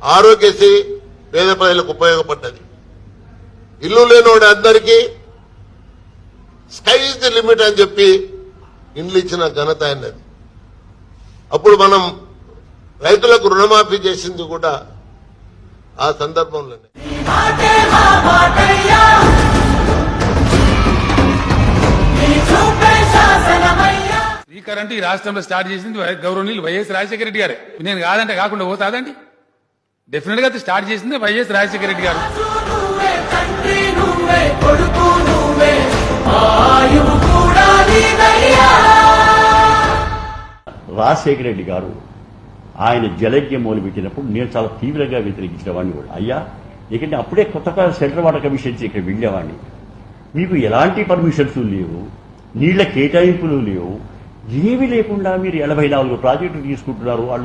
ఆరోగ్యశ్రీ పేద ప్రజలకు ఉపయోగపడ్డది. ఇల్లు లేనివాడు అందరికీ స్కై ఇస్ ది లిమిట్ అని చెప్పి ఇండ్లు ఇచ్చిన ఘనత అయినది. అప్పుడు మనం రైతులకు రుణమాఫీ చేసింది కూడా ఆ సందర్భంలోనే. ఈ కరెంట్ ఈ రాష్ట్రంలో స్టార్ట్ చేసింది గౌరవనీయులు వైఎస్ రాజశేఖర రెడ్డి గారే. నేను కాదంటే కాకుండా పోతాదండి. డెఫినెట్ గా స్టార్ట్ చేసింది వైఎస్ రాజశేఖర రెడ్డి గారు. రాజశేఖర రెడ్డి గారు ఆయన జలజ్ఞం మొదలుపెట్టినప్పుడు నేను చాలా తీవ్రంగా వ్యతిరేకించిన వాడిని కూడా. అయ్యా ఎందుకంటే అప్పుడే కొత్తగా సెంట్రల్ వాటర్ కమిషన్స్ ఇక్కడ వెళ్ళేవాడిని. మీకు ఎలాంటి పర్మిషన్స్ లేవు, నీళ్ల కేటాయింపులు లేవు, ఏమీ లేకుండా మీరు 84 ప్రాజెక్టులు తీసుకుంటున్నారు. వాళ్ళు